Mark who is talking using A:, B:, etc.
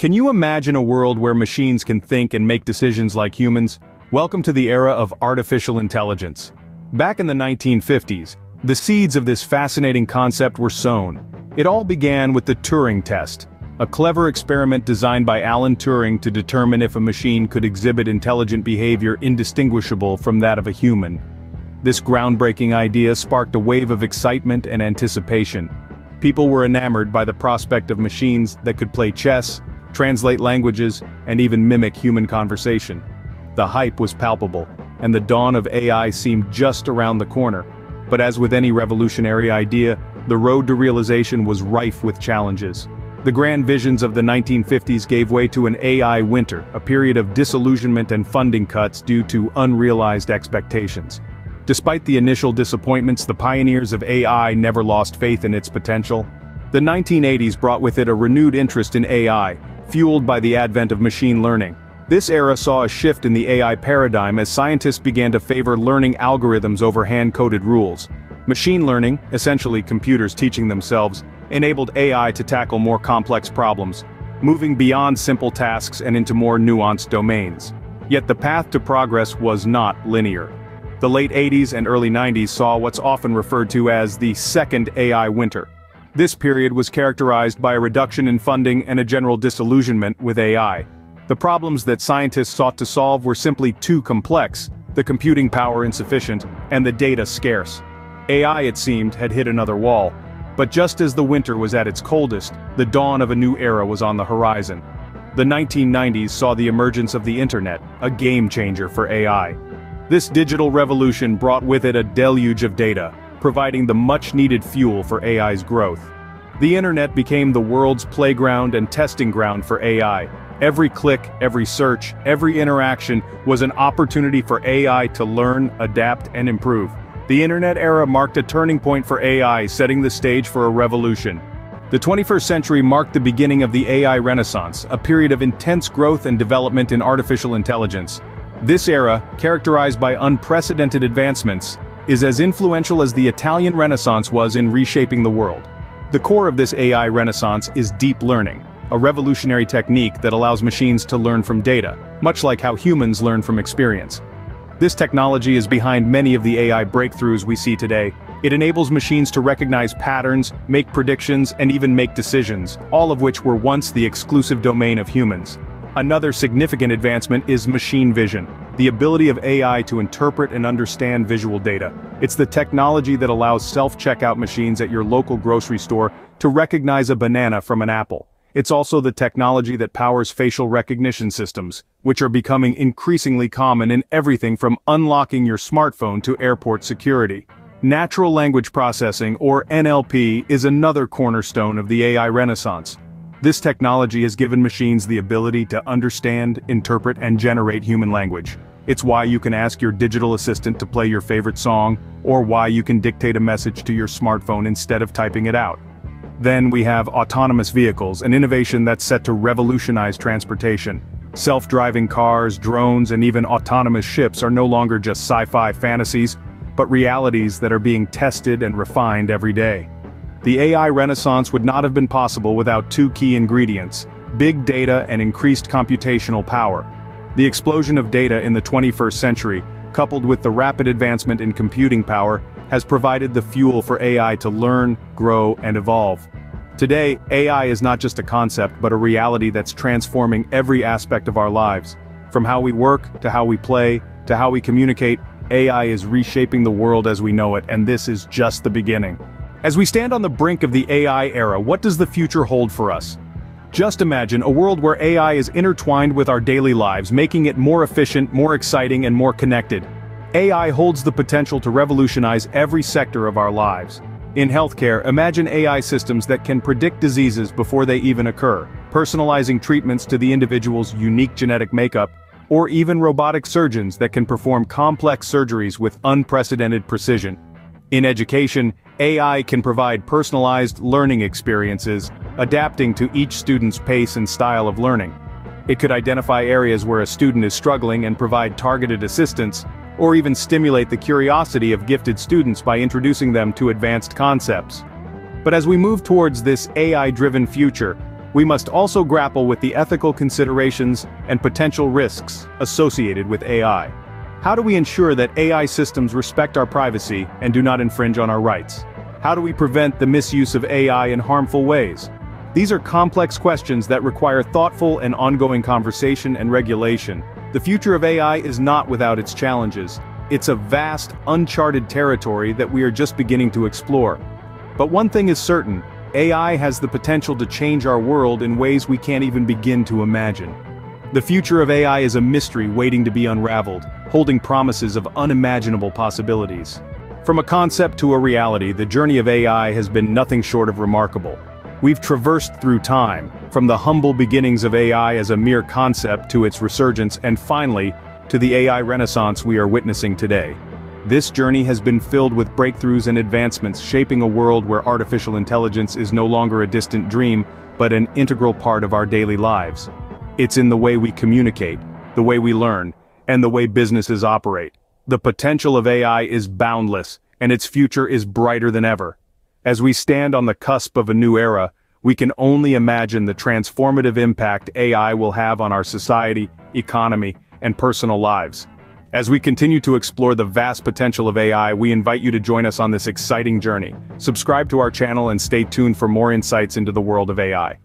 A: Can you imagine a world where machines can think and make decisions like humans? Welcome to the era of artificial intelligence. Back in the 1950s, the seeds of this fascinating concept were sown. It all began with the Turing test, a clever experiment designed by Alan Turing to determine if a machine could exhibit intelligent behavior indistinguishable from that of a human. This groundbreaking idea sparked a wave of excitement and anticipation. People were enamored by the prospect of machines that could play chess, translate languages, and even mimic human conversation. The hype was palpable, and the dawn of AI seemed just around the corner. But as with any revolutionary idea, the road to realization was rife with challenges. The grand visions of the 1950s gave way to an AI winter, a period of disillusionment and funding cuts due to unrealized expectations. Despite the initial disappointments, the pioneers of AI never lost faith in its potential. The 1980s brought with it a renewed interest in AI, fueled by the advent of machine learning. This era saw a shift in the AI paradigm as scientists began to favor learning algorithms over hand-coded rules. Machine learning, essentially computers teaching themselves, enabled AI to tackle more complex problems, moving beyond simple tasks and into more nuanced domains. Yet the path to progress was not linear. The late 80s and early 90s saw what's often referred to as the second AI winter. This period was characterized by a reduction in funding and a general disillusionment with AI. The problems that scientists sought to solve were simply too complex, the computing power insufficient, and the data scarce. AI, it seemed, had hit another wall. But just as the winter was at its coldest, the dawn of a new era was on the horizon. The 1990s saw the emergence of the internet, a game-changer for AI. This digital revolution brought with it a deluge of data, providing the much-needed fuel for AI's growth. The internet became the world's playground and testing ground for AI. Every click, every search, every interaction was an opportunity for AI to learn, adapt, and improve. The internet era marked a turning point for AI, setting the stage for a revolution. The 21st century marked the beginning of the AI Renaissance, a period of intense growth and development in artificial intelligence. This era, characterized by unprecedented advancements, is as influential as the Italian Renaissance was in reshaping the world. The core of this AI renaissance is deep learning, a revolutionary technique that allows machines to learn from data, much like how humans learn from experience. This technology is behind many of the AI breakthroughs we see today. It enables machines to recognize patterns, make predictions, and even make decisions, all of which were once the exclusive domain of humans. Another significant advancement is machine vision, the ability of AI to interpret and understand visual data. It's the technology that allows self-checkout machines at your local grocery store to recognize a banana from an apple. It's also the technology that powers facial recognition systems, which are becoming increasingly common in everything from unlocking your smartphone to airport security. Natural language processing, or NLP, is another cornerstone of the AI renaissance. This technology has given machines the ability to understand, interpret, and generate human language. It's why you can ask your digital assistant to play your favorite song, or why you can dictate a message to your smartphone instead of typing it out. Then we have autonomous vehicles, an innovation that's set to revolutionize transportation. Self-driving cars, drones, and even autonomous ships are no longer just sci-fi fantasies, but realities that are being tested and refined every day. The AI renaissance would not have been possible without two key ingredients: big data and increased computational power. The explosion of data in the 21st century, coupled with the rapid advancement in computing power, has provided the fuel for AI to learn, grow, and evolve. Today, AI is not just a concept but a reality that's transforming every aspect of our lives. From how we work, to how we play, to how we communicate, AI is reshaping the world as we know it, and this is just the beginning. As we stand on the brink of the AI era, what does the future hold for us? Just imagine a world where AI is intertwined with our daily lives, making it more efficient, more exciting, and more connected. AI holds the potential to revolutionize every sector of our lives. In healthcare, imagine AI systems that can predict diseases before they even occur, personalizing treatments to the individual's unique genetic makeup, or even robotic surgeons that can perform complex surgeries with unprecedented precision. In education, AI can provide personalized learning experiences, adapting to each student's pace and style of learning. It could identify areas where a student is struggling and provide targeted assistance, or even stimulate the curiosity of gifted students by introducing them to advanced concepts. But as we move towards this AI-driven future, we must also grapple with the ethical considerations and potential risks associated with AI. How do we ensure that AI systems respect our privacy and do not infringe on our rights? How do we prevent the misuse of AI in harmful ways? These are complex questions that require thoughtful and ongoing conversation and regulation. The future of AI is not without its challenges. It's a vast, uncharted territory that we are just beginning to explore. But one thing is certain, AI has the potential to change our world in ways we can't even begin to imagine. The future of AI is a mystery waiting to be unraveled, holding promises of unimaginable possibilities. From a concept to a reality, the journey of AI has been nothing short of remarkable. We've traversed through time, from the humble beginnings of AI as a mere concept to its resurgence and finally, to the AI renaissance we are witnessing today. This journey has been filled with breakthroughs and advancements shaping a world where artificial intelligence is no longer a distant dream, but an integral part of our daily lives. It's in the way we communicate, the way we learn, and the way businesses operate. The potential of AI is boundless, and its future is brighter than ever. As we stand on the cusp of a new era, we can only imagine the transformative impact AI will have on our society, economy, and personal lives. As we continue to explore the vast potential of AI, we invite you to join us on this exciting journey. Subscribe to our channel and stay tuned for more insights into the world of AI.